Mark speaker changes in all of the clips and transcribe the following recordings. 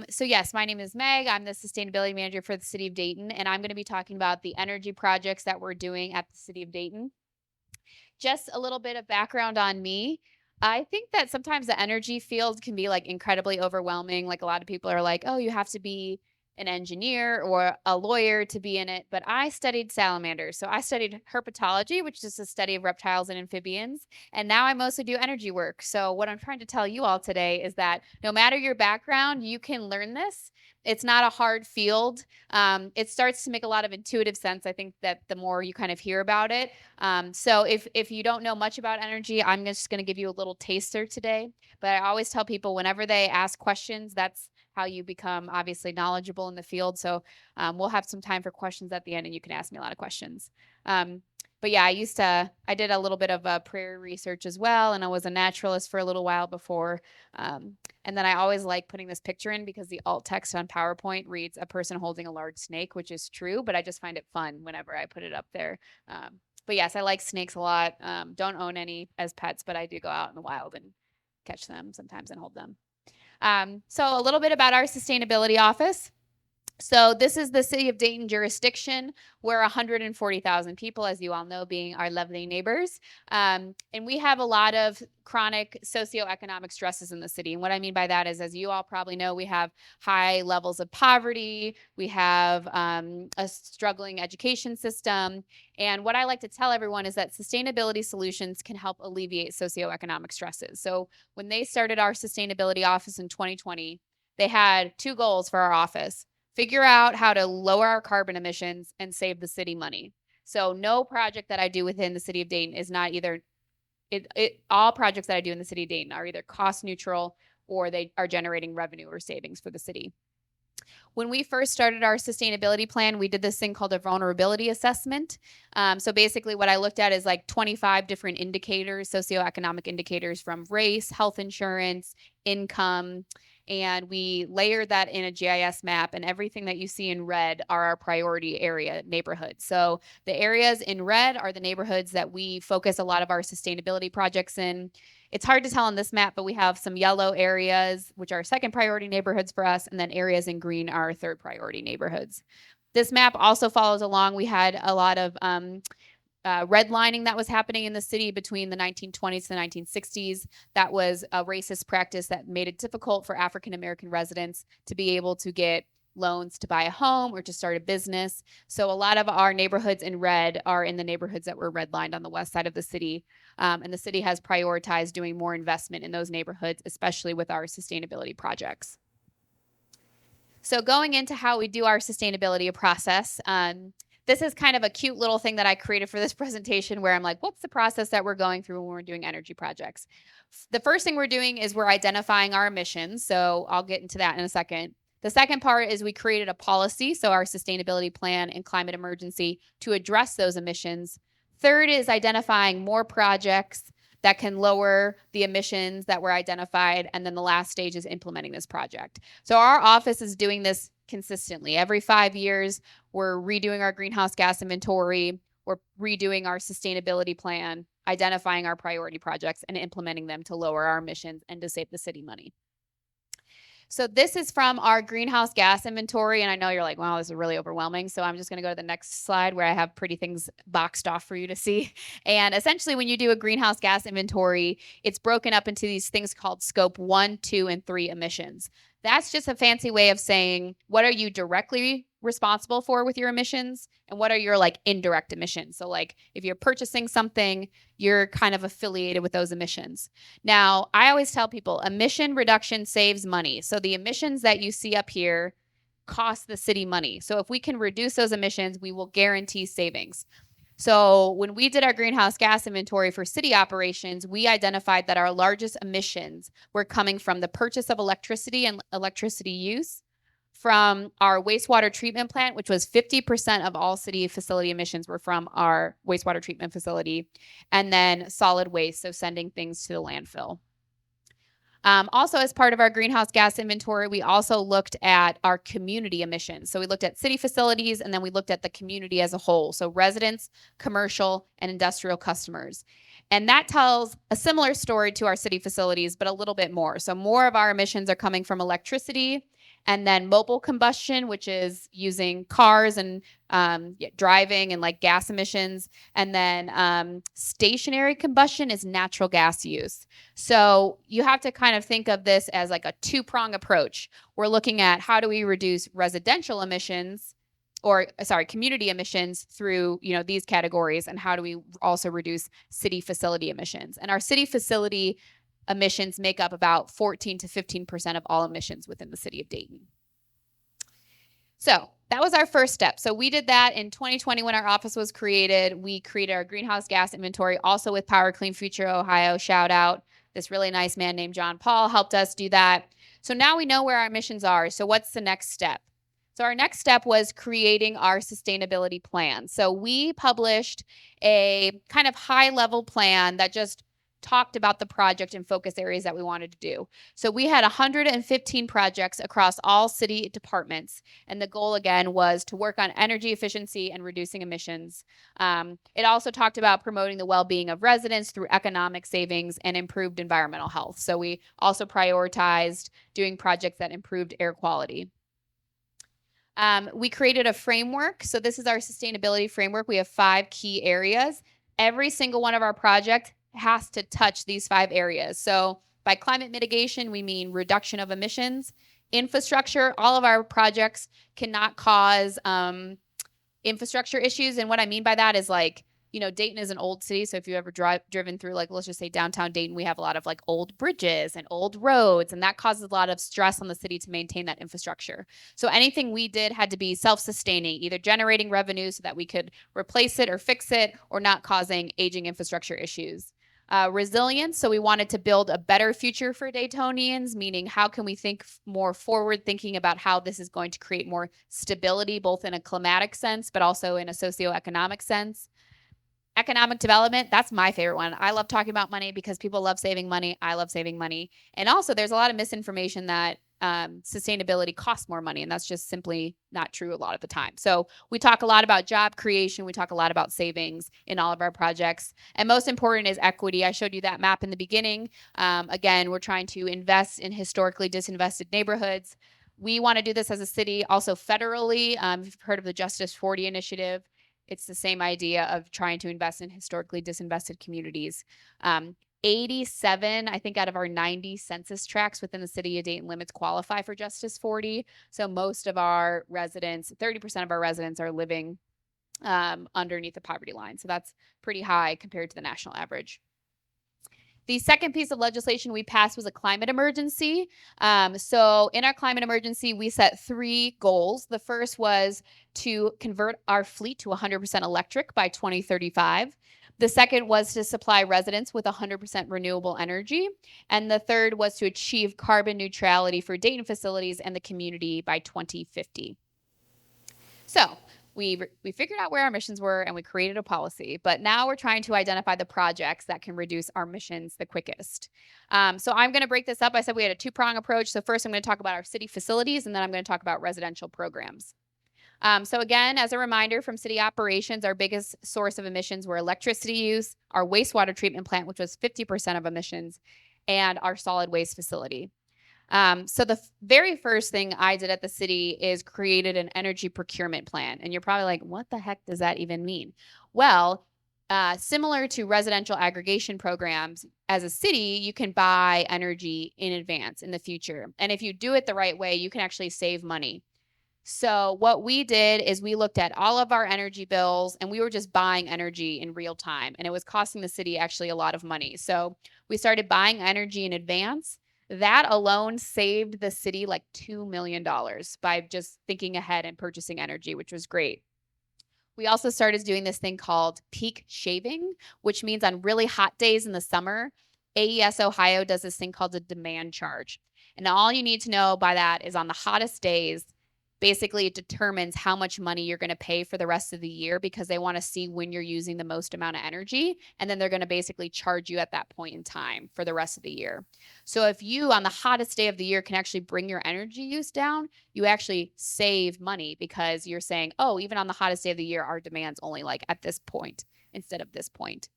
Speaker 1: So yes, my name is Meg. I'm the sustainability manager for the City of Dayton, and I'm going to be talking about the energy projects that we're doing at the City of Dayton. Just a little bit of background on me. I think that sometimes the energy field can be like incredibly overwhelming. Like a lot of people are like, oh, you have to be an engineer or a lawyer to be in it. But I studied salamanders. So I studied herpetology, which is the study of reptiles and amphibians. And now I mostly do energy work. So what I'm trying to tell you all today is that no matter your background, you can learn this. It's not a hard field. It starts to make a lot of intuitive sense. I think that the more you kind of hear about it. So if you don't know much about energy, I'm just going to give you a little taster today. But I always tell people whenever they ask questions, that's how you become obviously knowledgeable in the field. So we'll have some time for questions at the end, and you can ask me a lot of questions. But yeah, I did a little bit of prairie research as well, and I was a naturalist for a little while before. And then I always like putting this picture in because the alt text on PowerPoint reads a person holding a large snake, which is true, but I just find it fun whenever I put it up there. But yes, I like snakes a lot. Don't own any as pets, but I do go out in the wild and catch them sometimes and hold them. So a little bit about our sustainability office. So this is the City of Dayton jurisdiction. We're 140,000 people, as you all know, being our lovely neighbors. And we have a lot of chronic socioeconomic stresses in the city. And what I mean by that is, as you all probably know, we have high levels of poverty. We have a struggling education system. And what I like to tell everyone is that sustainability solutions can help alleviate socioeconomic stresses. So when they started our sustainability office in 2020, they had two goals for our office: figure out how to lower our carbon emissions and save the city money. So no project that I do within the City of Dayton is not either, all projects that I do in the City of Dayton are either cost neutral or they are generating revenue or savings for the city. When we first started our sustainability plan, we did this thing called a vulnerability assessment. So basically what I looked at is like 25 different indicators, socioeconomic indicators, from race, health insurance, income, and we layered that in a GIS map, and everything that you see in red are our priority area neighborhoods. So the areas in red are the neighborhoods that we focus a lot of our sustainability projects in. It's hard to tell on this map, but we have some yellow areas, which are second priority neighborhoods for us, and then areas in green are third priority neighborhoods. This map also follows along. We had a lot of redlining that was happening in the city between the 1920s to the 1960s. That was a racist practice that made it difficult for African American residents to be able to get loans to buy a home or to start a business. So a lot of our neighborhoods in red are in the neighborhoods that were redlined on the west side of the city. And the city has prioritized doing more investment in those neighborhoods, especially with our sustainability projects. So going into how we do our sustainability process, this is kind of a cute little thing that I created for this presentation where I'm like, what's the process that we're going through when we're doing energy projects? The first thing we're doing is we're identifying our emissions. So I'll get into that in a second. The second part is we created a policy, so our sustainability plan and climate emergency, to address those emissions. Third is identifying more projects that can lower the emissions that were identified. And then the last stage is implementing this project. So our office is doing this consistently. Every 5 years, we're redoing our greenhouse gas inventory, we're redoing our sustainability plan, identifying our priority projects, and implementing them to lower our emissions and to save the city money. So this is from our greenhouse gas inventory. And I know you're like, wow, this is really overwhelming. So I'm just going to go to the next slide where I have pretty things boxed off for you to see. And essentially, when you do a greenhouse gas inventory, it's broken up into these things called scope 1, 2, and 3 emissions. That's just a fancy way of saying, what are you directly responsible for with your emissions, and what are your like indirect emissions? So like if you're purchasing something, you're kind of affiliated with those emissions. Now, I always tell people emission reduction saves money. So the emissions that you see up here cost the city money. So if we can reduce those emissions, we will guarantee savings. So when we did our greenhouse gas inventory for city operations, we identified that our largest emissions were coming from the purchase of electricity and electricity use, from our wastewater treatment plant, which was 50% of all city facility emissions were from our wastewater treatment facility, and then solid waste, so sending things to the landfill. Also, as part of our greenhouse gas inventory, we also looked at our community emissions. So we looked at city facilities, and then we looked at the community as a whole. So residents, commercial, and industrial customers. And that tells a similar story to our city facilities, but a little bit more. So more of our emissions are coming from electricity and then mobile combustion, which is using cars and driving and like gas emissions, and then stationary combustion is natural gas use. So you have to kind of think of this as like a two-prong approach. We're looking at how do we reduce residential emissions, or sorry, community emissions through, these categories, and how do we also reduce city facility emissions. And our city facility emissions make up about 14 to 15% of all emissions within the city of Dayton. So that was our first step. So we did that in 2020 when our office was created. We created our greenhouse gas inventory, also with Power Clean Future Ohio. Shout out. This really nice man named John Paul helped us do that. So now we know where our emissions are. So what's the next step? So our next step was creating our sustainability plan. So we published a kind of high-level plan that just talked about the project and focus areas that we wanted to do. So we had 115 projects across all city departments. And the goal, again, was to work on energy efficiency and reducing emissions. It also talked about promoting the well-being of residents through economic savings and improved environmental health. So we also prioritized doing projects that improved air quality. We created a framework. So this is our sustainability framework. We have 5 key areas. Every single one of our projects has to touch these 5 areas. So by climate mitigation, we mean reduction of emissions. Infrastructure, all of our projects cannot cause infrastructure issues. And what I mean by that is like, Dayton is an old city. So if you ever driven through, like, let's just say downtown Dayton, we have a lot of like old bridges and old roads, and that causes a lot of stress on the city to maintain that infrastructure. So anything we did had to be self-sustaining, either generating revenue so that we could replace it or fix it, or not causing aging infrastructure issues. Resilience. So we wanted to build a better future for Daytonians, meaning how can we think more forward thinking about how this is going to create more stability, both in a climatic sense, but also in a socioeconomic sense. Economic development, that's my favorite one. I love talking about money because people love saving money. I love saving money. And also there's a lot of misinformation that sustainability costs more money, and that's just simply not true a lot of the time. So we talk a lot about job creation. We talk a lot about savings in all of our projects. And most important is equity. I showed you that map in the beginning. Again, we're trying to invest in historically disinvested neighborhoods. We want to do this as a city, also federally. If you've heard of the Justice 40 initiative, it's the same idea of trying to invest in historically disinvested communities. 87, I think, out of our 90 census tracts within the city of Dayton limits qualify for Justice 40. So most of our residents, 30% of our residents are living underneath the poverty line. So that's pretty high compared to the national average. The second piece of legislation we passed was a climate emergency. So in our climate emergency, we set 3 goals. The first was to convert our fleet to 100% electric by 2035. The second was to supply residents with 100% renewable energy. And the third was to achieve carbon neutrality for Dayton facilities and the community by 2050. So we figured out where our emissions were and we created a policy, but now we're trying to identify the projects that can reduce our emissions the quickest. So I'm going to break this up. I said we had a 2-prong approach. So first I'm going to talk about our city facilities, and then I'm going to talk about residential programs. So again, as a reminder from city operations, our biggest source of emissions were electricity use, our wastewater treatment plant, which was 50% of emissions, and our solid waste facility. So the very first thing I did at the city is created an energy procurement plan. And you're probably like, what the heck does that even mean? Well, similar to residential aggregation programs, as a city, you can buy energy in advance in the future. And if you do it the right way, you can actually save money. So what we did is we looked at all of our energy bills, and we were just buying energy in real time. And it was costing the city actually a lot of money. So we started buying energy in advance. That alone saved the city like $2 million by just thinking ahead and purchasing energy, which was great. We also started doing this thing called peak shaving, which means on really hot days in the summer, AES Ohio does this thing called a demand charge. And all you need to know by that is on the hottest days, basically it determines how much money you're going to pay for the rest of the year, because they want to see when you're using the most amount of energy. And then they're going to basically charge you at that point in time for the rest of the year. So if you on the hottest day of the year can actually bring your energy use down, you actually save money, because you're saying, oh, even on the hottest day of the year, our demand's only like at this point instead of this point.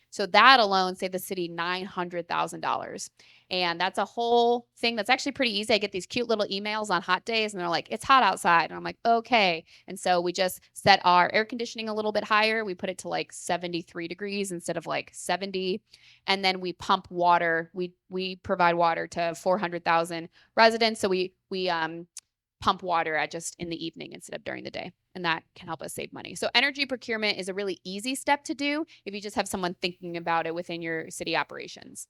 Speaker 1: So that alone saved the city $900,000. And that's a whole thing that's actually pretty easy. I get these cute little emails on hot days and they're like, it's hot outside. And I'm like, okay. And so we just set our air conditioning a little bit higher. We put it to like 73 degrees instead of like 70. And then we pump water. We provide water to 400,000 residents. So we pump water at just in the evening instead of during the day. And that can help us save money. So energy procurement is a really easy step to do if you just have someone thinking about it within your city operations.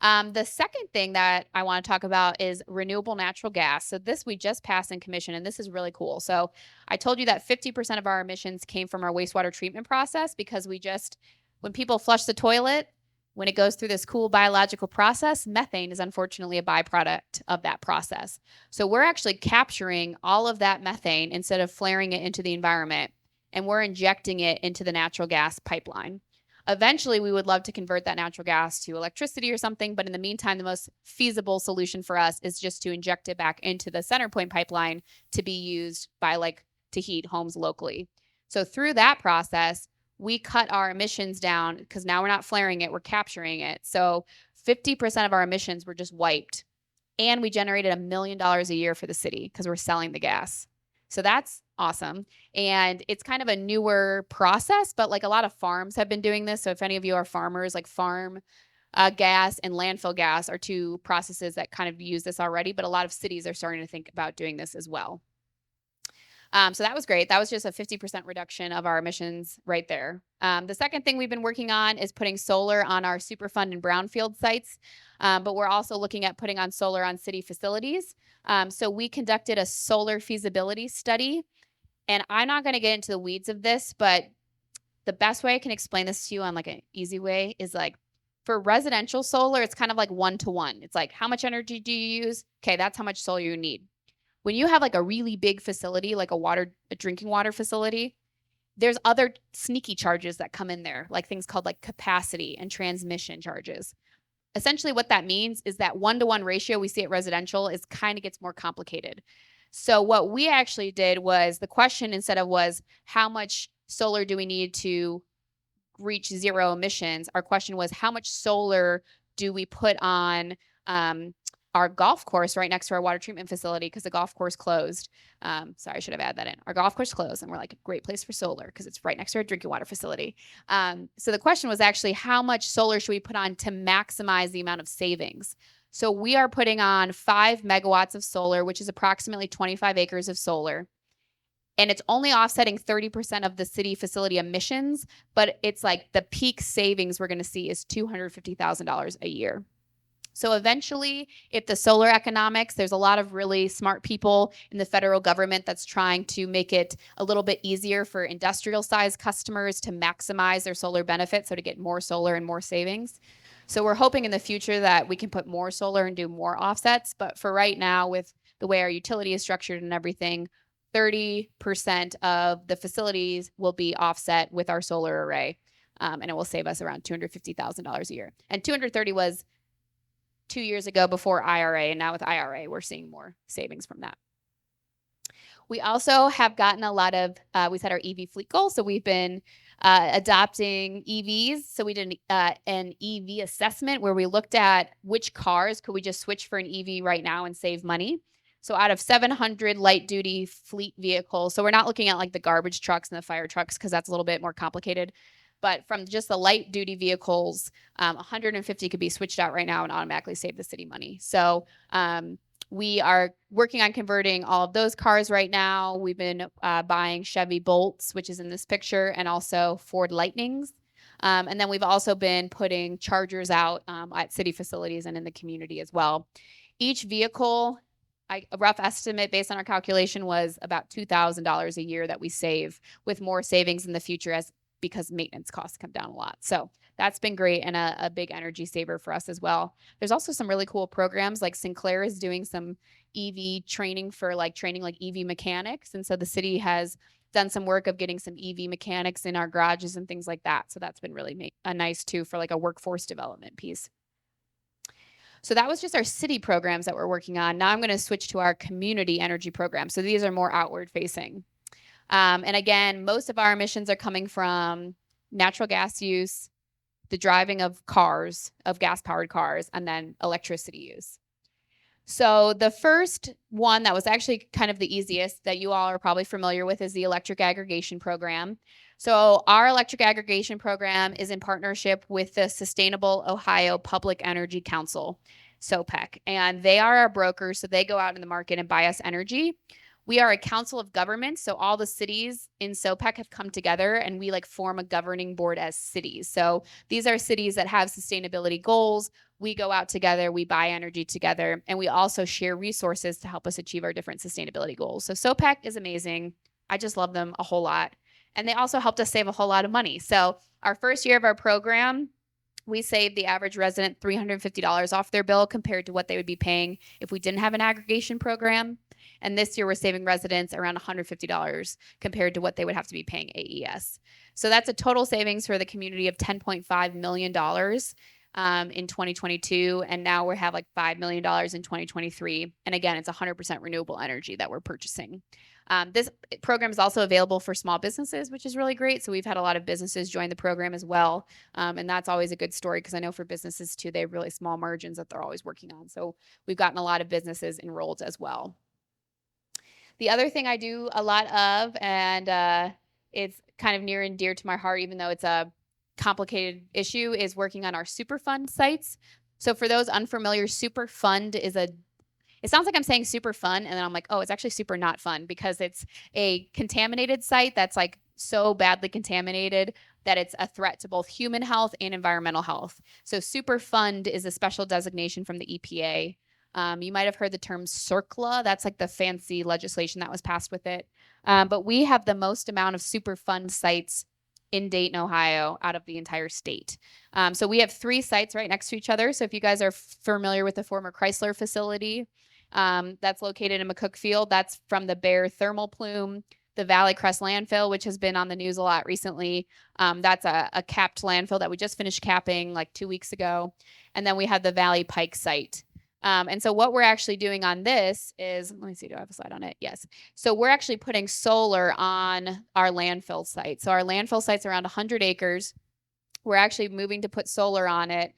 Speaker 1: The second thing that I want to talk about is renewable natural gas. So this we just passed in commission, and this is really cool. So I told you that 50% of our emissions came from our wastewater treatment process because when people flush the toilet, when it goes through this cool biological process, methane is unfortunately a byproduct of that process. So we're actually capturing all of that methane instead of flaring it into the environment, and we're injecting it into the natural gas pipeline. Eventually, we would love to convert that natural gas to electricity or something, but in the meantime, the most feasible solution for us is just to inject it back into the CenterPoint pipeline to be used to heat homes locally. So through that process, we cut our emissions down because now we're not flaring it, we're capturing it. So 50% of our emissions were just wiped, and we generated $1 million a year for the city because we're selling the gas. So that's awesome. And it's kind of a newer process, but like a lot of farms have been doing this. So if any of you are farmers, like farm gas and landfill gas are two processes that kind of use this already, but a lot of cities are starting to think about doing this as well. So that was great. That was just a 50% reduction of our emissions right there. The second thing we've been working on is putting solar on our Superfund and brownfield sites, but we're also looking at putting on solar on city facilities. So we conducted a solar feasibility study, and I'm not going to get into the weeds of this, but the best way I can explain this to you on like an easy way is like for residential solar, it's kind of like 1-to-1. It's like, how much energy do you use? Okay, that's how much solar you need. When you have like a really big facility, like a drinking water facility, there's other sneaky charges that come in there, like things called like capacity and transmission charges. Essentially what that means is that 1-to-1 ratio we see at residential is kind of gets more complicated. So what we actually did was the question was how much solar do we need to reach zero emissions? Our question was how much solar do we put on our golf course right next to our water treatment facility because the golf course closed. Sorry, I should have added that in. Our golf course closed, and we're like a great place for solar because it's right next to our drinking water facility. So the question was actually how much solar should we put on to maximize the amount of savings? So we are putting on 5 megawatts of solar, which is approximately 25 acres of solar. And it's only offsetting 30% of the city facility emissions, but it's like the peak savings we're going to see is $250,000 a year. So eventually, if the solar economics, there's a lot of really smart people in the federal government that's trying to make it a little bit easier for industrial size customers to maximize their solar benefits, so to get more solar and more savings. So we're hoping in the future that we can put more solar and do more offsets. But for right now, with the way our utility is structured and everything, 30% of the facilities will be offset with our solar array. And it will save us around $250,000 a year. And 230 was 2 years ago before IRA, and now with IRA, we're seeing more savings from that. We also have gotten a lot of, we set our EV fleet goal, so we've been adopting EVs. So we did an EV assessment where we looked at which cars could we just switch for an EV right now and save money. So out of 700 light duty fleet vehicles, so we're not looking at like the garbage trucks and the fire trucks because that's a little bit more complicated. But from just the light duty vehicles, 150 could be switched out right now and automatically save the city money. So we are working on converting all of those cars right now. We've been buying Chevy Bolts, which is in this picture, and also Ford Lightnings. And then we've also been putting chargers out at city facilities and in the community as well. Each vehicle, a rough estimate based on our calculation was about $2,000 a year that we save, with more savings in the future because maintenance costs come down a lot. So that's been great and a big energy saver for us as well. There's also some really cool programs, like Sinclair is doing some EV training for training EV mechanics. And so the city has done some work of getting some EV mechanics in our garages and things like that. So that's been really nice too for a workforce development piece. So that was just our city programs that we're working on. Now I'm going to switch to our community energy programs. So these are more outward facing. And again, most of our emissions are coming from natural gas use, the driving of cars, of gas-powered cars, and then electricity use. So the first one that was actually kind of the easiest that you all are probably familiar with is the electric aggregation program. So our electric aggregation program is in partnership with the Sustainable Ohio Public Energy Council, SOPEC, and they are our brokers. So they go out in the market and buy us energy. We are a council of governments, so all the cities in SOPEC have come together and we like form a governing board as cities. So these are cities that have sustainability goals. We go out together, we buy energy together, and we also share resources to help us achieve our different sustainability goals. So SOPEC is amazing. I just love them a whole lot. And they also helped us save a whole lot of money. So our first year of our program, we saved the average resident $350 off their bill compared to what they would be paying if we didn't have an aggregation program. And this year we're saving residents around $150 compared to what they would have to be paying AES. So that's a total savings for the community of $10.5 million in 2022. And now we have like $5 million in 2023. And again, it's 100% renewable energy that we're purchasing. This program is also available for small businesses, which is really great. So we've had a lot of businesses join the program as well. And that's always a good story because I know for businesses too, they have really small margins that they're always working on. So we've gotten a lot of businesses enrolled as well. The other thing I do a lot of, and it's kind of near and dear to my heart, even though it's a complicated issue, is working on our Superfund sites. So for those unfamiliar, Superfund is it sounds like I'm saying super fun, and then I'm like, oh, it's actually super not fun because it's a contaminated site that's like so badly contaminated that it's a threat to both human health and environmental health. So Superfund is a special designation from the EPA. You might have heard the term CERCLA. That's like the fancy legislation that was passed with it. But we have the most amount of Superfund sites in Dayton, Ohio, out of the entire state. So we have 3 sites right next to each other. So if you guys are familiar with the former Chrysler facility, that's located in McCook Field, that's from the Bear thermal plume. The Valley Crest landfill, which has been on the news a lot recently, that's a capped landfill that we just finished capping like 2 weeks ago. And then we have the Valley Pike site. And so what we're actually doing on this is, let me see, do I have a slide on it? Yes. So we're actually putting solar on our landfill site. So our landfill site's around 100 acres. We're actually moving to put solar on it.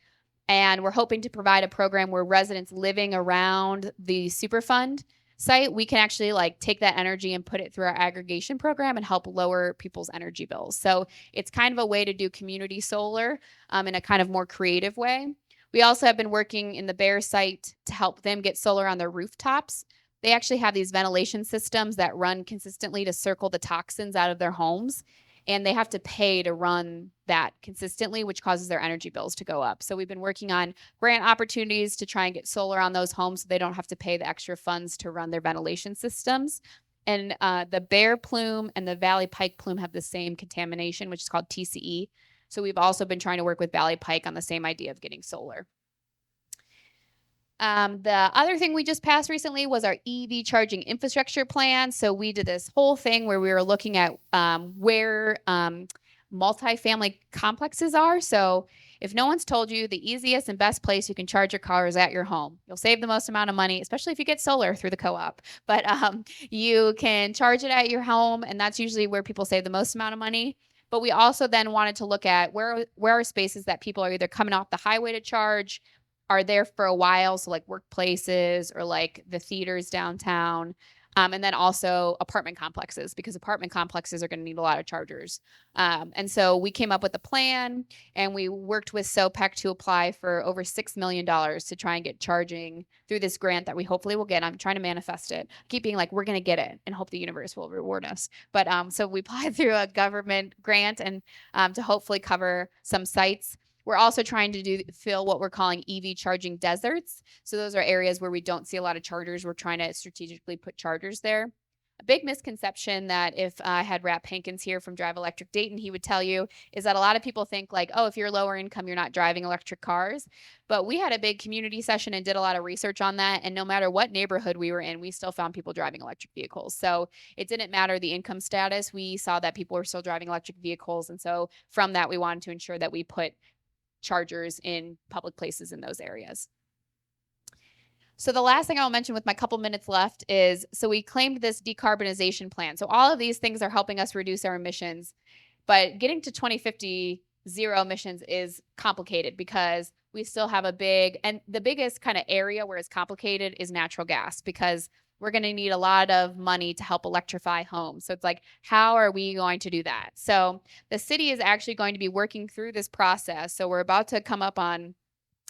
Speaker 1: And we're hoping to provide a program where residents living around the Superfund site, we can actually like take that energy and put it through our aggregation program and help lower people's energy bills. So it's kind of a way to do community solar in a kind of more creative way. We also have been working in the Bear site to help them get solar on their rooftops. They actually have these ventilation systems that run consistently to circle the toxins out of their homes. And they have to pay to run that consistently, which causes their energy bills to go up. So we've been working on grant opportunities to try and get solar on those homes so they don't have to pay the extra funds to run their ventilation systems. And the Bear plume and the Valley Pike plume have the same contamination, which is called TCE. So we've also been trying to work with Valley Pike on the same idea of getting solar. The other thing we just passed recently was our EV charging infrastructure plan. So we did this whole thing where we were looking at where multifamily complexes are. So if no one's told you, the easiest and best place you can charge your car is at your home. You'll save the most amount of money, especially if you get solar through the co-op. But you can charge it at your home, and that's usually where people save the most amount of money. But we also then wanted to look at where are spaces that people are either coming off the highway to charge, are there for a while, so like workplaces or like the theaters downtown, and then also apartment complexes, because apartment complexes are going to need a lot of chargers. And so we came up with a plan, and we worked with SOPEC to apply for over $6 million to try and get charging through this grant that we hopefully will get. I'm trying to manifest it. Keep being like, we're going to get it and hope the universe will reward us. But so we applied through a government grant and to hopefully cover some sites. We're also trying to fill what we're calling EV charging deserts. So those are areas where we don't see a lot of chargers. We're trying to strategically put chargers there. A big misconception that if I had Rap Hankins here from Drive Electric Dayton, he would tell you is that a lot of people think like, oh, if you're lower income, you're not driving electric cars. But we had a big community session and did a lot of research on that. And no matter what neighborhood we were in, we still found people driving electric vehicles. So it didn't matter the income status. We saw that people were still driving electric vehicles. And so from that, we wanted to ensure that we put chargers in public places in those areas. So the last thing I'll mention with my couple minutes left is, so we claimed this decarbonization plan. So all of these things are helping us reduce our emissions, but getting to 2050 zero emissions is complicated because we still have the biggest kind of area where it's complicated is natural gas, because we're going to need a lot of money to help electrify homes. So it's like, how are we going to do that? So the city is actually going to be working through this process. So we're about to come up on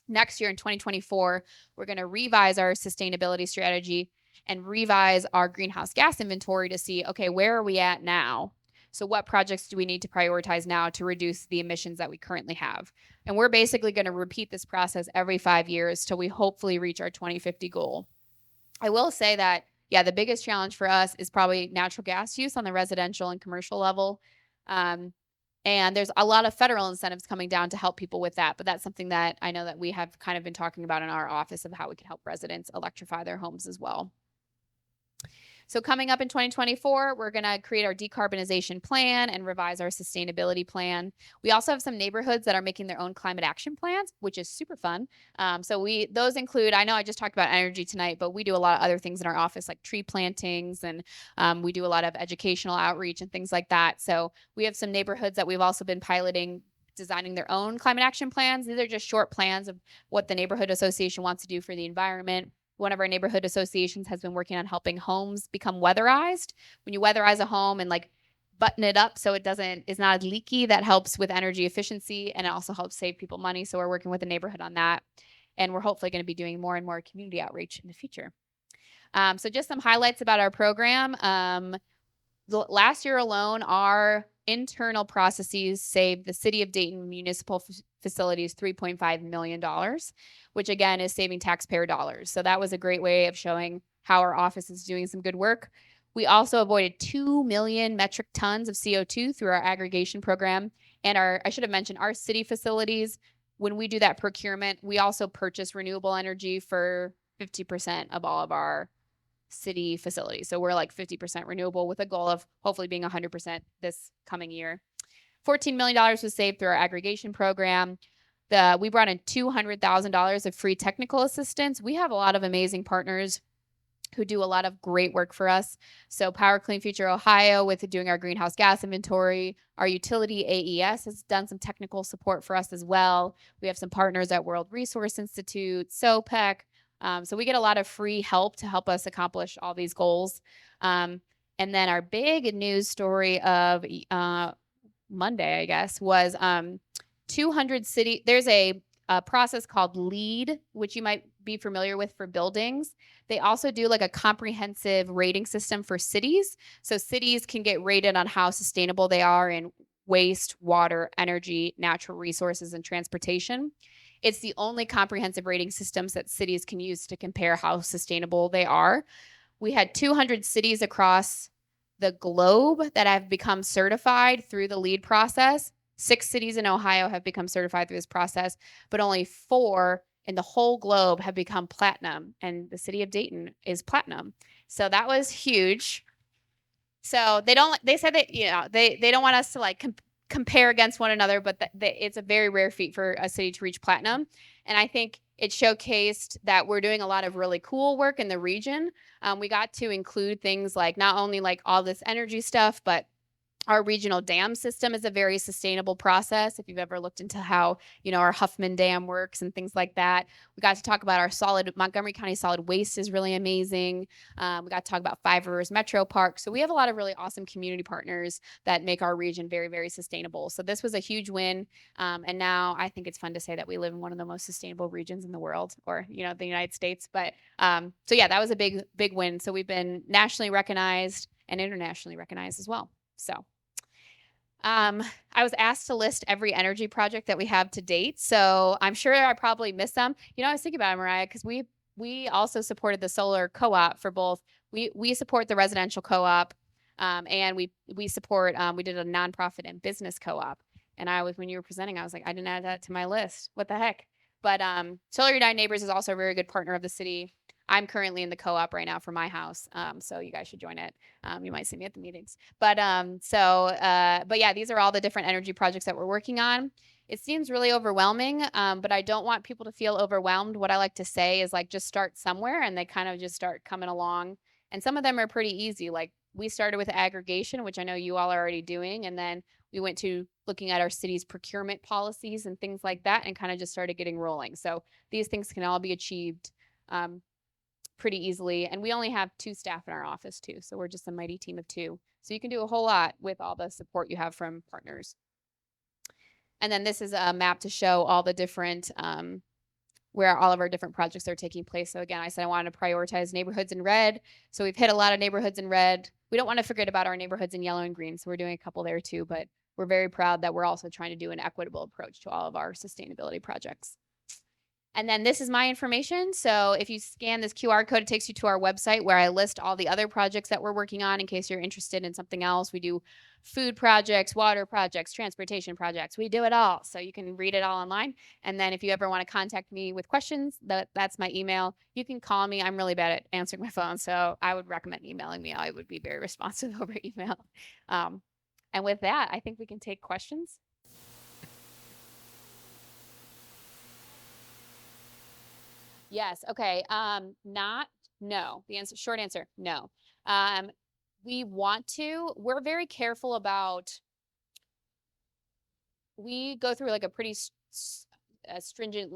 Speaker 1: next year in 2024, we're going to revise our sustainability strategy and revise our greenhouse gas inventory to see, okay, where are we at now? So what projects do we need to prioritize now to reduce the emissions that we currently have? And we're basically going to repeat this process every 5 years till we hopefully reach our 2050 goal. I will say that, yeah, the biggest challenge for us is probably natural gas use on the residential and commercial level. And there's a lot of federal incentives coming down to help people with that. But that's something that I know that we have kind of been talking about in our office of how we can help residents electrify their homes as well. So coming up in 2024, we're going to create our decarbonization plan and revise our sustainability plan. We also have some neighborhoods that are making their own climate action plans, which is super fun. Those include, I know I just talked about energy tonight, but we do a lot of other things in our office, like tree plantings, and we do a lot of educational outreach and things like that. So we have some neighborhoods that we've also been piloting, designing their own climate action plans. These are just short plans of what the neighborhood association wants to do for the environment. One of our neighborhood associations has been working on helping homes become weatherized. When you weatherize a home and like button it up so it's not as leaky, that helps with energy efficiency, and it also helps save people money. So we're working with the neighborhood on that, and we're hopefully going to be doing more and more community outreach in the future. So just some highlights about our program. Last year alone, our internal processes saved the City of Dayton municipal facilities $3.5 million, which again is saving taxpayer dollars. So that was a great way of showing how our office is doing some good work. We also avoided 2 million metric tons of CO2 through our aggregation program. And I should have mentioned, our city facilities, when we do that procurement, we also purchase renewable energy for 50% of all of our city facilities. So we're like 50% renewable, with a goal of hopefully being 100% this coming year. $14 million was saved through our aggregation program. We brought in $200,000 of free technical assistance. We have a lot of amazing partners who do a lot of great work for us. So Power Clean Future Ohio with doing our greenhouse gas inventory. Our utility AES has done some technical support for us as well. We have some partners at World Resource Institute, SOPEC. So we get a lot of free help to help us accomplish all these goals. And then our big news story of Monday, I guess, was 200 city. There's a process called LEED, which you might be familiar with for buildings. They also do like a comprehensive rating system for cities. So cities can get rated on how sustainable they are in waste, water, energy, natural resources, and transportation. It's the only comprehensive rating systems that cities can use to compare how sustainable they are. We had 200 cities across the globe that have become certified through the LEED process. 6 cities in Ohio have become certified through this process, but only 4 in the whole globe have become platinum, and the City of Dayton is platinum. So that was huge. So they said that, they don't want us to like compare against one another, but it's a very rare feat for a city to reach platinum. And I think it showcased that we're doing a lot of really cool work in the region. We got to include things like not only like all this energy stuff, but our regional dam system is a very sustainable process. If you've ever looked into how, our Huffman Dam works and things like that. We got to talk about our Montgomery County solid waste is really amazing. We got to talk about Five Rivers Metro Park. So we have a lot of really awesome community partners that make our region very, very sustainable. So this was a huge win. And now I think it's fun to say that we live in one of the most sustainable regions in the world, or, the United States. But so yeah, that was a big, big win. So we've been nationally recognized and internationally recognized as well. So I was asked to list every energy project that we have to date. So I'm sure I probably missed some. I was thinking about it, Mariah, because we also supported the solar co-op for both. We support the residential co-op, and we support, we did a nonprofit and business co-op. And when you were presenting, I was like, I didn't add that to my list. What the heck? But Solar United Neighbors is also a very good partner of the city. I'm currently in the co-op right now for my house. So you guys should join it. You might see me at the meetings. But yeah, these are all the different energy projects that we're working on. It seems really overwhelming, but I don't want people to feel overwhelmed. What I like to say is like, just start somewhere, and they kind of just start coming along. And some of them are pretty easy. Like we started with aggregation, which I know you all are already doing. And then we went to looking at our city's procurement policies and things like that and kind of just started getting rolling. So these things can all be achieved pretty easily. And we only have 2 staff in our office too. So we're just a mighty team of 2. So you can do a whole lot with all the support you have from partners. And then this is a map to show all the different, where all of our different projects are taking place. So again, I said I wanted to prioritize neighborhoods in red. So we've hit a lot of neighborhoods in red. We don't want to forget about our neighborhoods in yellow and green. So we're doing a couple there too, but we're very proud that we're also trying to do an equitable approach to all of our sustainability projects. And then this is my information. So if you scan this QR code, it takes you to our website where I list all the other projects that we're working on in case you're interested in something else. We do food projects, water projects, transportation projects. We do it all. So you can read it all online. And then if you ever want to contact me with questions, that's my email. You can call me. I'm really bad at answering my phone. So I would recommend emailing me. I would be very responsive over email. And with that, I think we can take questions. Yes. Okay. No. The answer, short answer, no. We want to. We're very careful about. We go through like a pretty stringent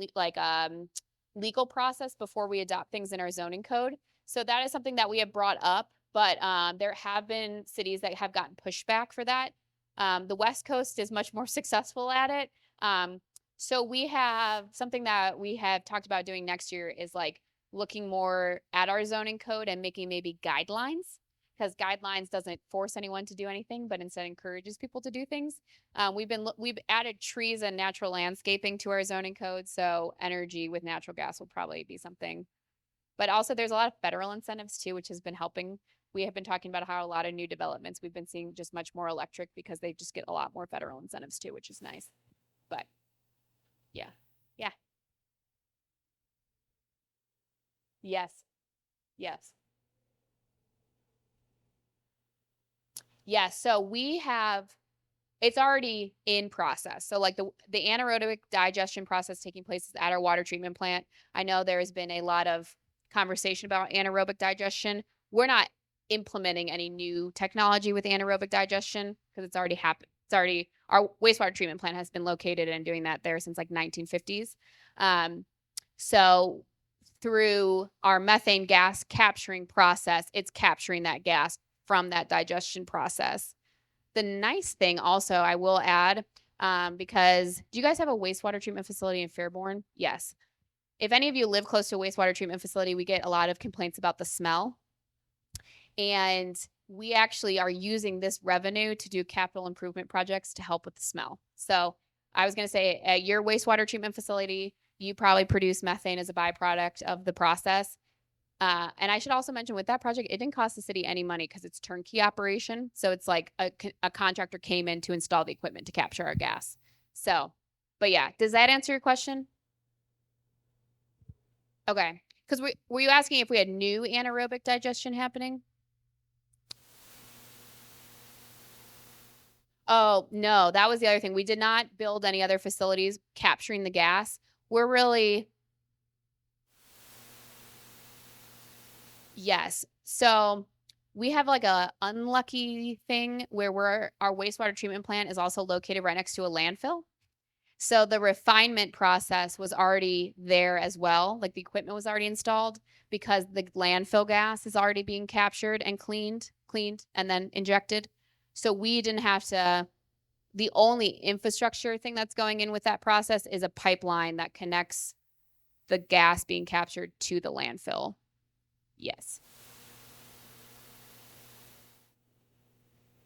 Speaker 1: legal process before we adopt things in our zoning code. So that is something that we have brought up, but there have been cities that have gotten pushback for that. The West Coast is much more successful at it. So we have something that we have talked about doing next year is like looking more at our zoning code and making maybe guidelines, because guidelines doesn't force anyone to do anything, but instead encourages people to do things. We've added trees and natural landscaping to our zoning code. So energy with natural gas will probably be something, but also there's a lot of federal incentives too, which has been helping. We have been talking about how a lot of new developments, we've been seeing just much more electric because they just get a lot more federal incentives too, which is nice. But yeah. Yeah. Yes. Yes. Yes. So we have, it's already in process. So like the anaerobic digestion process taking place at our water treatment plant. I know there has been a lot of conversation about anaerobic digestion. We're not implementing any new technology with anaerobic digestion because it's already happened. It's already, our wastewater treatment plant has been located and doing that there since like 1950s. So through our methane gas capturing process, it's capturing that gas from that digestion process. The nice thing also, I will add, because do you guys have a wastewater treatment facility in Fairborn? Yes. If any of you live close to a wastewater treatment facility, we get a lot of complaints about the smell. And we actually are using this revenue to do capital improvement projects to help with the smell. So I was going to say at your wastewater treatment facility, you probably produce methane as a byproduct of the process. And I should also mention with that project, it didn't cost the city any money because it's turnkey operation. So it's like a contractor came in to install the equipment to capture our gas. So, but yeah, does that answer your question? Okay. Because were you asking if we had new anaerobic digestion happening? Oh, no, that was the other thing. We did not build any other facilities capturing the gas. We're really, yes. So we have like a unlucky thing where our wastewater treatment plant is also located right next to a landfill. So the refinement process was already there as well. Like the equipment was already installed because the landfill gas is already being captured and cleaned, and then injected. So we didn't have to, the only infrastructure thing that's going in with that process is a pipeline that connects the gas being captured to the landfill. Yes.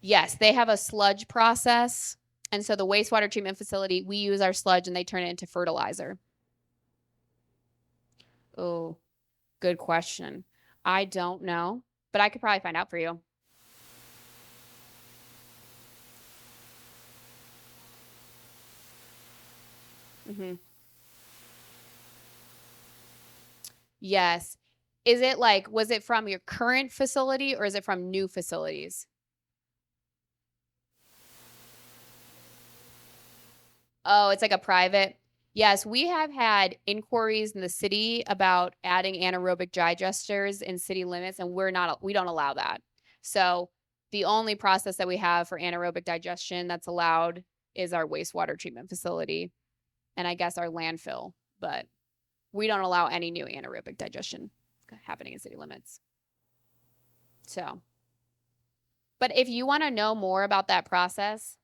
Speaker 1: Yes, they have a sludge process. And so the wastewater treatment facility, we use our sludge and they turn it into fertilizer. Oh, good question. I don't know, but I could probably find out for you. Mm-hmm. Yes. Is it like, was it from your current facility or is it from new facilities? Oh, it's like a private. Yes, we have had inquiries in the city about adding anaerobic digesters in city limits, and we don't allow that. So The only process that we have for anaerobic digestion that's allowed is our wastewater treatment facility and I guess our landfill, but we don't allow any new anaerobic digestion happening in city limits. So, but if you want to know more about that process,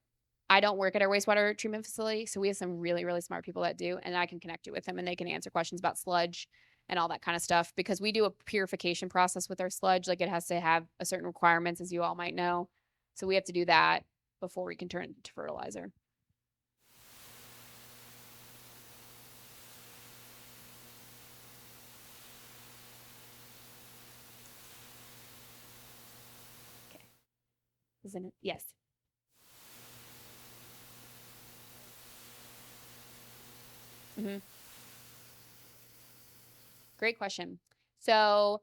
Speaker 1: I don't work at our wastewater treatment facility, so we have some really, really smart people that do, and I can connect you with them, and they can answer questions about sludge and all that kind of stuff, because we do a purification process with our sludge. Like, it has to have a certain requirements, as you all might know. So we have to do that before we can turn it into fertilizer. Okay. Isn't it? Yes. Mm-hmm. Great question. So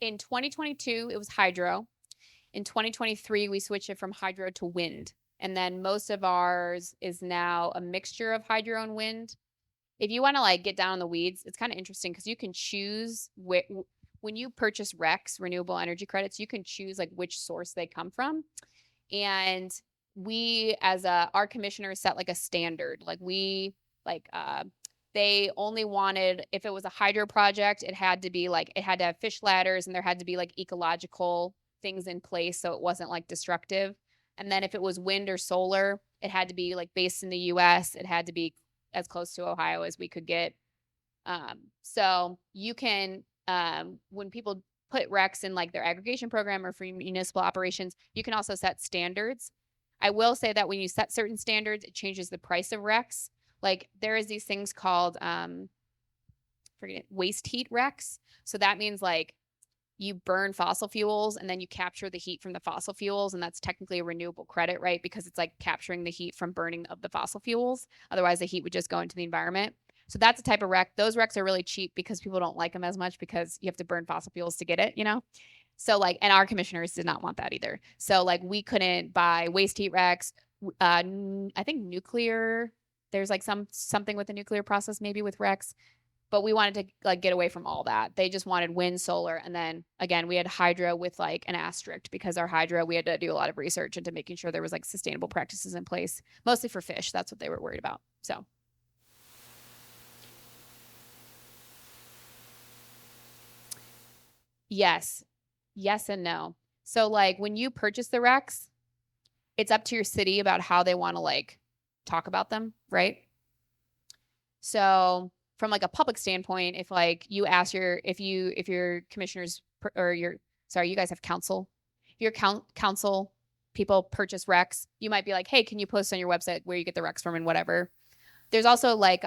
Speaker 1: in 2022, it was hydro. In 2023, we switched it from hydro to wind. And then most of ours is now a mixture of hydro and wind. If you want to like get down in the weeds, it's kind of interesting because you can choose when you purchase RECs, renewable energy credits, you can choose like which source they come from. And we, as our commissioners, set like a standard. Like they only wanted, if it was a hydro project, it had to have fish ladders and there had to be like ecological things in place so it wasn't like destructive. And then if it was wind or solar, it had to be like based in the US. It had to be as close to Ohio as we could get. So you can, when people put RECs in like their aggregation program or for municipal operations, you can also set standards. I will say that when you set certain standards, it changes the price of RECs. Like there is these things called waste heat RECs. So that means like you burn fossil fuels and then you capture the heat from the fossil fuels, and that's technically a renewable credit, right? Because it's like capturing the heat from burning of the fossil fuels. Otherwise, the heat would just go into the environment. So that's a type of REC. Those RECs are really cheap because people don't like them as much because you have to burn fossil fuels to get it, you know? So like, and our commissioners did not want that either. So like we couldn't buy waste heat RECs. I think nuclear, there's like something with the nuclear process, maybe with RECs, but we wanted to like get away from all that. They just wanted wind, solar, and then again, we had hydro with like an asterisk because our hydro, we had to do a lot of research into making sure there was like sustainable practices in place, mostly for fish. That's what they were worried about. So. Yes. Yes and no. So like when you purchase the RECs, it's up to your city about how they want to like talk about them, right? So from like a public standpoint, if like you ask if your commissioners or you guys have council, if your council people purchase RECs, you might be like, hey, can you post on your website where you get the RECs from and whatever. There's also like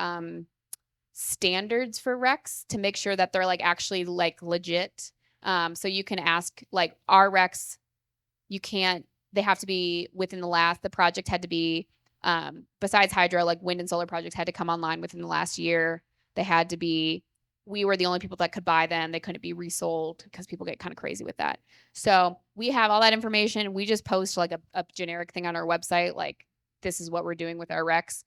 Speaker 1: standards for RECs to make sure that they're like actually like legit. So you can ask like our RECs, they have to be within the project had to be, besides hydro, like wind and solar projects had to come online within the last year. We were the only people that could buy them. They couldn't be resold because people get kind of crazy with that. So we have all that information. We just post like a generic thing on our website. Like this is what we're doing with our RECs.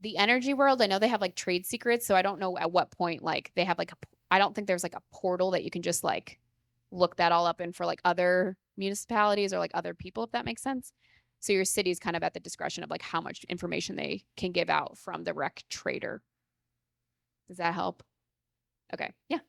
Speaker 1: The energy world, I know they have like trade secrets. So I don't know at what point, like they have like, I don't think there's like a portal that you can just like look that all up in for like other municipalities or like other people, if that makes sense. So your city is kind of at the discretion of like how much information they can give out from the REC trader. Does that help? Okay. Yeah.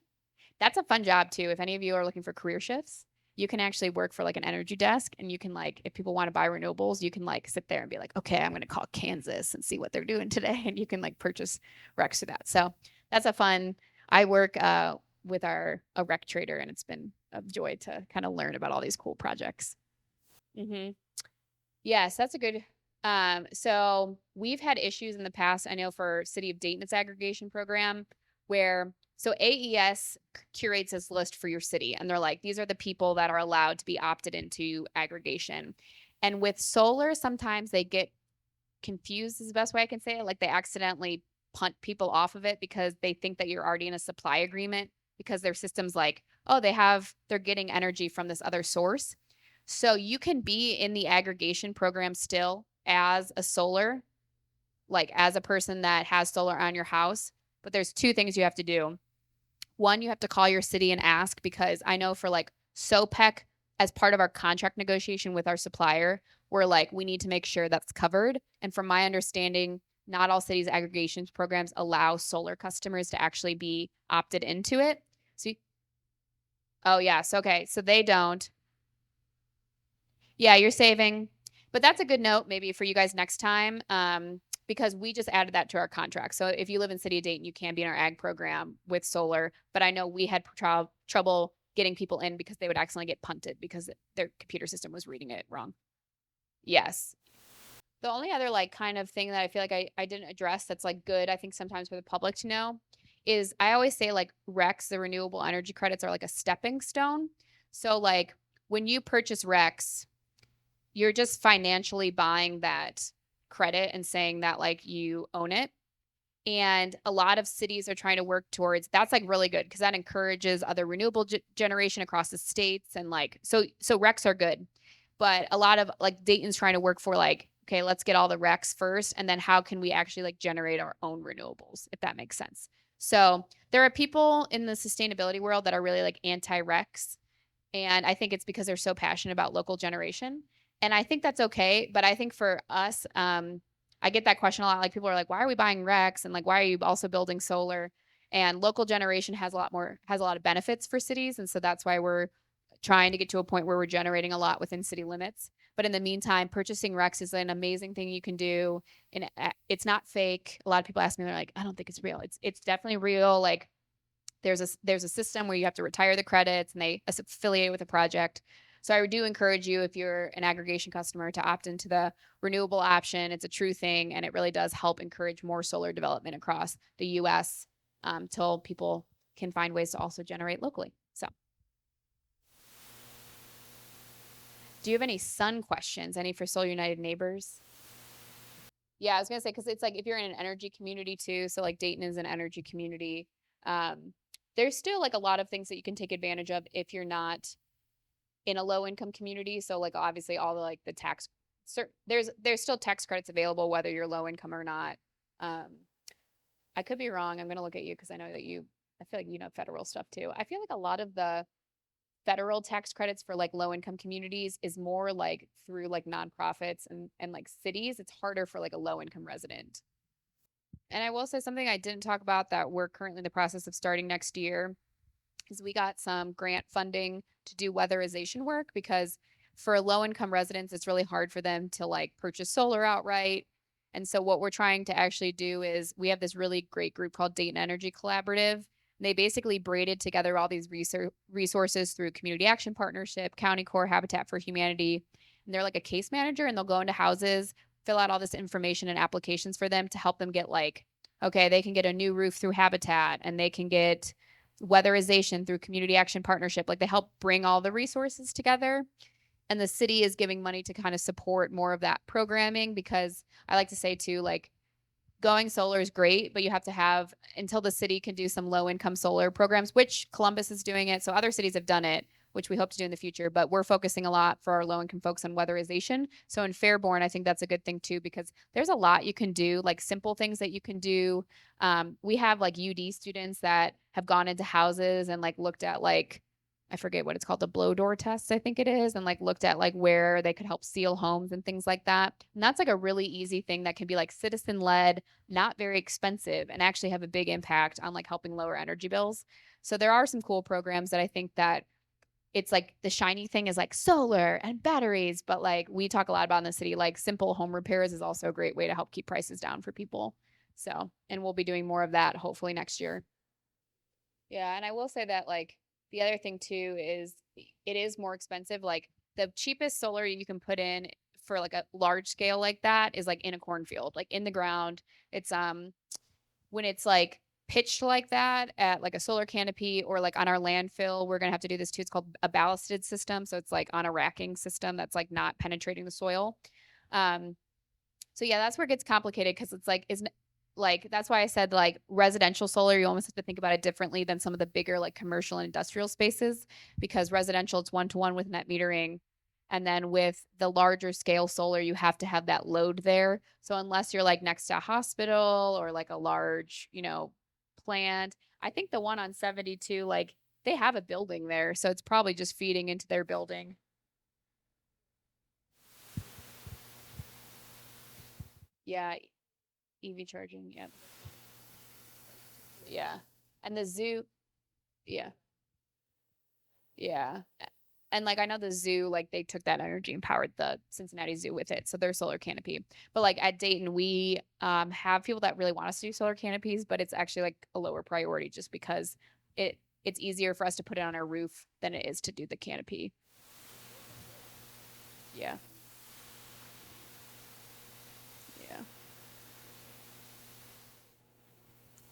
Speaker 1: That's a fun job too. If any of you are looking for career shifts, you can actually work for like an energy desk, and you can like, if people want to buy renewables, you can like sit there and be like, okay, I'm going to call Kansas and see what they're doing today. And you can like purchase RECs for that. So that's I work with a REC trader, and it's been a joy to kind of learn about all these cool projects. Mm-hmm. Yes, that's a good. So we've had issues in the past. I know for City of Dayton, its aggregation program, where AES curates this list for your city, and they're like, these are the people that are allowed to be opted into aggregation. And with solar, sometimes they get confused, is the best way I can say it. Like they accidentally punt people off of it because they think that you're already in a supply agreement because their system's like, oh, they're getting energy from this other source. So you can be in the aggregation program still as a solar, like as a person that has solar on your house. But there's two things you have to do. One, you have to call your city and ask, because I know for like SOPEC, as part of our contract negotiation with our supplier, we're like, we need to make sure that's covered. And from my understanding, not all cities aggregations programs allow solar customers to actually be opted into it. So, oh yes, okay, so they don't. Yeah, you're saving. But that's a good note maybe for you guys next time, because we just added that to our contract. So if you live in City of Dayton, you can be in our ag program with solar. But I know we had trouble getting people in because they would accidentally get punted because their computer system was reading it wrong. Yes. The only other like kind of thing that I feel like I didn't address that's like good, I think sometimes for the public to know is I always say like RECs, the renewable energy credits, are like a stepping stone. So like when you purchase RECs, you're just financially buying that credit and saying that like you own it. And a lot of cities are trying to work towards that's like really good because that encourages other renewable generation across the states. And like, so RECs are good. But a lot of like Dayton's trying to work for like, okay, let's get all the RECs first. And then how can we actually like generate our own renewables, if that makes sense? So there are people in the sustainability world that are really like anti-RECs. And I think it's because they're so passionate about local generation. And I think that's okay. But I think for us, I get that question a lot. Like people are like, why are we buying RECs? And like, why are you also building solar? And local generation has a lot of benefits for cities. And so that's why we're trying to get to a point where we're generating a lot within city limits. But in the meantime, purchasing RECs is an amazing thing you can do. And it's not fake. A lot of people ask me, they're like, I don't think it's real. It's definitely real. Like there's a system where you have to retire the credits and they affiliate with a project. So I do encourage you, if you're an aggregation customer, to opt into the renewable option. It's a true thing, and it really does help encourage more solar development across the U.S. Till people can find ways to also generate locally. So, do you have any sun questions? Any for Solar United neighbors? Yeah, I was gonna say because it's like if you're in an energy community too. So like Dayton is an energy community. Um, there's still like a lot of things that you can take advantage of if you're not in a low income community. So like obviously all the like the tax there's still tax credits available whether you're low income or not. Um, I could be wrong. I'm gonna look at you because I know that I feel like you know federal stuff too. I feel like a lot of the federal tax credits for like low income communities is more like through like nonprofits and like cities. It's harder for like a low income resident. And I will say something I didn't talk about that we're currently in the process of starting next year is we got some grant funding to do weatherization work because for low income residents, it's really hard for them to like purchase solar outright. And so what we're trying to actually do is we have this really great group called Dayton Energy Collaborative. They basically braided together all these resources through Community Action Partnership, County Corps, Habitat for Humanity. And they're like a case manager and they'll go into houses, fill out all this information and applications for them to help them get like, okay, they can get a new roof through Habitat and they can get weatherization through Community Action Partnership. Like they help bring all the resources together. And the city is giving money to kind of support more of that programming because I like to say too, like going solar is great, but you have to have until the city can do some low income solar programs, which Columbus is doing it. So other cities have done it, which we hope to do in the future, but we're focusing a lot for our low income folks on weatherization. So in Fairborn, I think that's a good thing too, because there's a lot you can do, like simple things that you can do. We have like UD students that have gone into houses and like looked at like, I forget what it's called, the blow door test, I think it is, and like looked at like where they could help seal homes and things like that. And that's like a really easy thing that can be like citizen led, not very expensive, and actually have a big impact on like helping lower energy bills. So there are some cool programs that I think that it's like the shiny thing is like solar and batteries, but like we talk a lot about in the city, like simple home repairs is also a great way to help keep prices down for people. So, and we'll be doing more of that hopefully next year. Yeah, and I will say that like the other thing too is it is more expensive. Like the cheapest solar you can put in for like a large scale like that is like in a cornfield, like in the ground. It's when it's like pitched like that at like a solar canopy or like on our landfill, we're gonna have to do this too. It's called a ballasted system. So it's like on a racking system that's like not penetrating the soil. Um, so yeah, that's where it gets complicated because it's like isn't like that's why I said like residential solar, you almost have to think about it differently than some of the bigger like commercial and industrial spaces because residential it's one to one with net metering. And then with the larger scale solar, you have to have that load there. So unless you're like next to a hospital or like a large, plant, I think the one on 72, like they have a building there, so it's probably just feeding into their building. Yeah, EV charging. Yeah. Yeah. And the zoo. Yeah. Yeah. And like I know the zoo, like they took that energy and powered the Cincinnati Zoo with it. So their solar canopy. But like at Dayton, we have people that really want us to do solar canopies, but it's actually like a lower priority just because it's easier for us to put it on our roof than it is to do the canopy. Yeah. Yeah.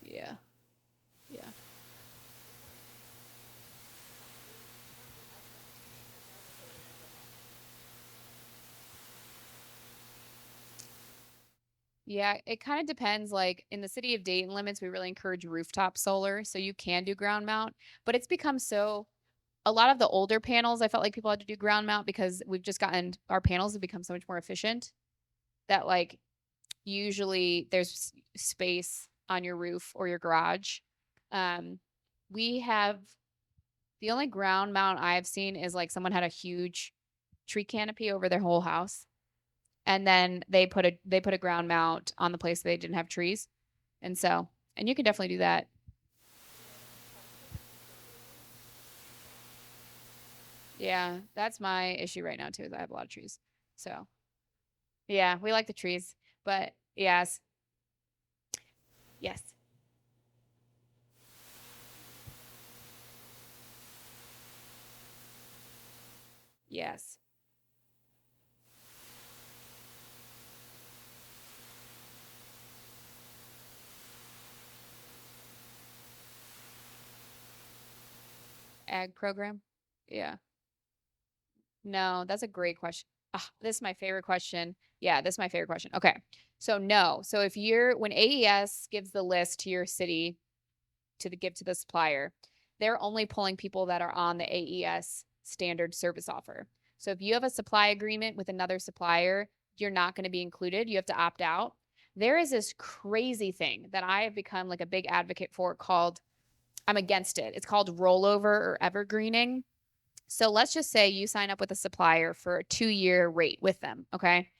Speaker 1: Yeah. Yeah. Yeah, it kind of depends. Like in the city of Dayton limits, we really encourage rooftop solar. So you can do ground mount, but it's become so a lot of the older panels, I felt like people had to do ground mount because we've just gotten our panels have become so much more efficient that like usually there's space on your roof or your garage. Um, we have the only ground mount I've seen is like someone had a huge tree canopy over their whole house, and then they put a ground mount on the place they didn't have trees, and so and you can definitely do that. Yeah, that's my issue right now too. Is I have a lot of trees, so yeah, we like the trees, but yes, yes, yes. Ag program. Yeah. No, that's a great question. Ah, this is my favorite question. Yeah, this is my favorite question. Okay. So no. So if you're when AES gives the list to your city to the give to the supplier, they're only pulling people that are on the AES standard service offer. So if you have a supply agreement with another supplier, you're not going to be included. You have to opt out. There is this crazy thing that I have become like a big advocate for called I'm against it. It's called rollover or evergreening. So let's just say you sign up with a supplier for a 2-year rate with them. Okay.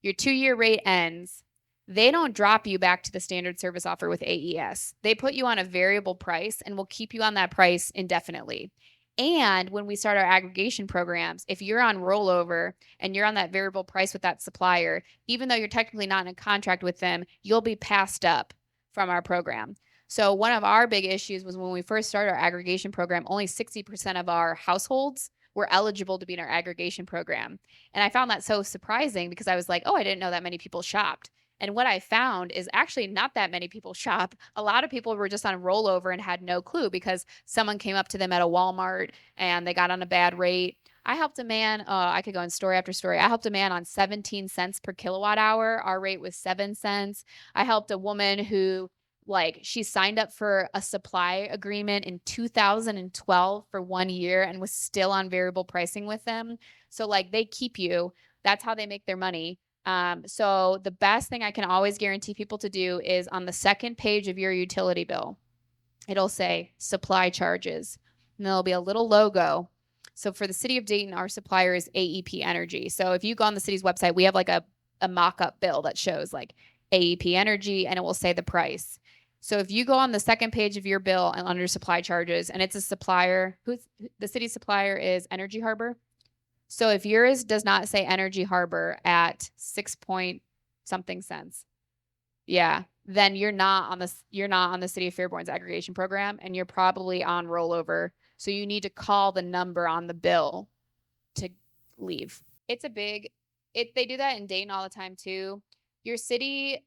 Speaker 1: Your 2-year rate ends. They don't drop you back to the standard service offer with AES. They put you on a variable price and will keep you on that price indefinitely. And when we start our aggregation programs, if you're on rollover and you're on that variable price with that supplier, even though you're technically not in a contract with them, you'll be passed up from our program. So one of our big issues was when we first started our aggregation program, only 60% of our households were eligible to be in our aggregation program. And I found that so surprising because I was like, oh, I didn't know that many people shopped. And what I found is actually not that many people shop. A lot of people were just on rollover and had no clue because someone came up to them at a Walmart and they got on a bad rate. I helped a man, I could go in story after story. I helped a man on 17 cents per kilowatt hour. Our rate was 7 cents. I helped a woman who like she signed up for a supply agreement in 2012 for 1 year and was still on variable pricing with them. So like they keep you. That's how they make their money. So the best thing I can always guarantee people to do is on the second page of your utility bill, it'll say supply charges. And there'll be a little logo. So for the city of Dayton, our supplier is AEP Energy. So if you go on the city's website, we have like a mock-up bill that shows like AEP Energy and it will say the price. So if you go on the second page of your bill and under supply charges, and it's a supplier, who's the city supplier is Energy Harbor. So if yours does not say Energy Harbor at 6 point something cents, yeah, then you're not on the City of Fairborn's aggregation program, and you're probably on rollover. So you need to call the number on the bill to leave. It's a big they do that in Dayton all the time too. Your city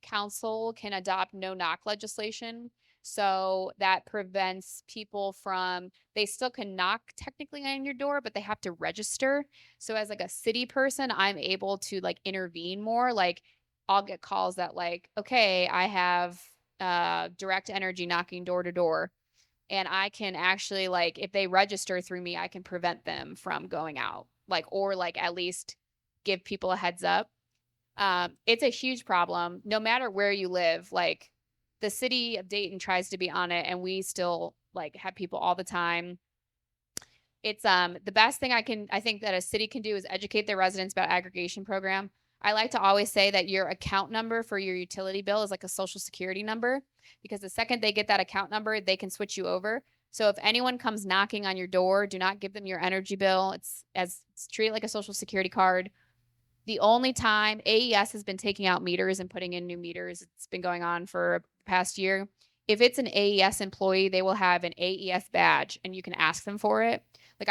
Speaker 1: council can adopt no knock legislation. So that prevents people from they still can knock technically on your door, but they have to register. So as like a city person, I'm able to like intervene more. Like I'll get calls that like, okay, I have direct energy knocking door to door. And I can actually like if they register through me, I can prevent them from going out. Like or like at least give people a heads up. It's a huge problem no matter where you live. Like the city of Dayton tries to be on it and we still like have people all the time. It's the best thing I think that a city can do is educate their residents about aggregation program. I like to always say that your account number for your utility bill is like a social security number, because the second they get that account number, they can switch you over. So if anyone comes knocking on your door, do not give them your energy bill. It's treat it like a social security card. The only time AES has been taking out meters and putting in new meters, it's been going on for the past year. If it's an AES employee, they will have an AES badge and you can ask them for it. Like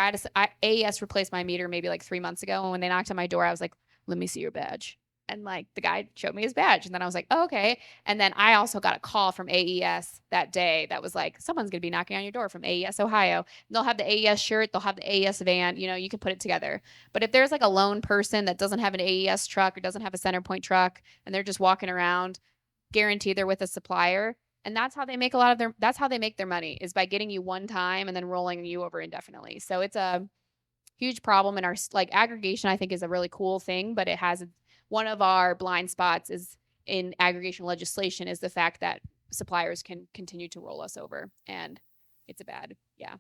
Speaker 1: AES replaced my meter maybe like 3 months ago. And when they knocked on my door, I was like, let me see your badge. And like the guy showed me his badge. And then I was like, oh, okay. And then I also got a call from AES that day that was like, someone's going to be knocking on your door from AES Ohio. And they'll have the AES shirt. They'll have the AES van. You know, you can put it together. But if there's like a lone person that doesn't have an AES truck or doesn't have a center point truck and they're just walking around, guaranteed they're with a supplier. And that's how they make that's how they make their money, is by getting you one time and then rolling you over indefinitely. So it's a huge problem in our, like, aggregation, I think, is a really cool thing, but it has one of our blind spots is in aggregation legislation is the fact that suppliers can continue to roll us over, and it's a bad, yeah.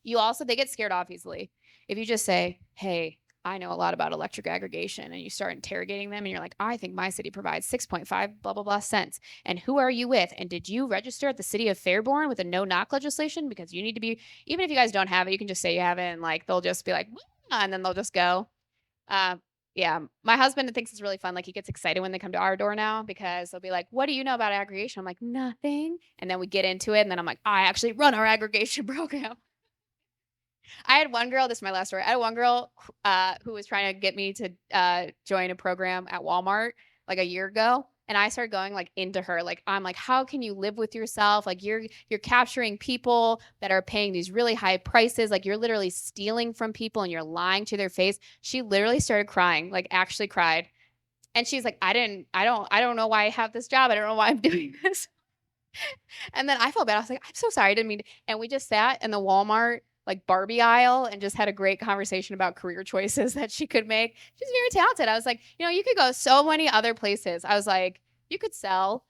Speaker 1: They get scared off easily. If you just say, hey, I know a lot about electric aggregation, and you start interrogating them and you're like, I think my city provides 6.5 blah, blah, blah cents. And who are you with? And did you register at the city of Fairborn with a no knock legislation? Because you need to be, even if you guys don't have it, you can just say you have it, and like, they'll just be like, and then they'll just go. Yeah, my husband thinks it's really fun. Like, he gets excited when they come to our door now, because they'll be like, what do you know about aggregation? I'm like, nothing. And then we get into it. And then I'm like, I actually run our aggregation program. I had one girl, this is my last story. I had one girl who was trying to get me to join a program at Walmart like a year ago. And I started going like into her. Like, I'm like, how can you live with yourself? Like, you're capturing people that are paying these really high prices. Like, you're literally stealing from people and you're lying to their face. She literally started crying, like actually cried. And she's like, I don't know why I have this job. I don't know why I'm doing this. And then I felt bad. I was like, I'm so sorry. I didn't mean to. And we just sat in the Walmart like Barbie aisle and just had a great conversation about career choices that she could make. She's very talented. I was like, you could go so many other places. I was like, you could sell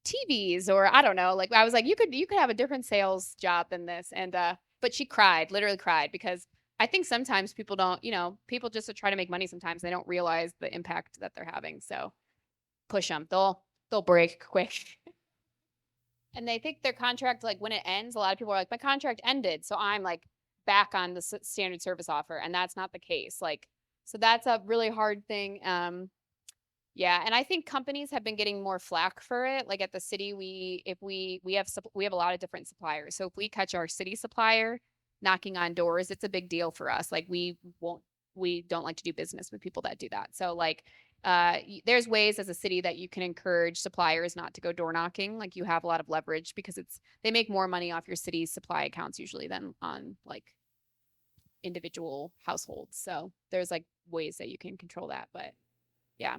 Speaker 1: TVs, or I don't know. Like, I was like, you could have a different sales job than this. And but she cried, literally cried, because I think sometimes people don't, people just try to make money sometimes. They don't realize the impact that they're having. So push them. They'll break quick. And they think their contract, like when it ends, a lot of people are like, my contract ended, so I'm like back on the standard service offer. And that's not the case. Like, so that's a really hard thing. Yeah. And I think companies have been getting more flack for it. Like at the city, we have a lot of different suppliers. So if we catch our city supplier knocking on doors, it's a big deal for us. Like, we don't like to do business with people that do that. So like, there's ways as a city that you can encourage suppliers not to go door knocking. Like, you have a lot of leverage, because they make more money off your city's supply accounts usually than on like individual households. So there's like ways that you can control that. But yeah.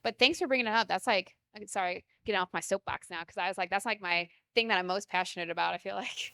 Speaker 1: But thanks for bringing it up. That's like, sorry, getting off my soapbox now, because I was like, that's like my thing that I'm most passionate about, I feel like.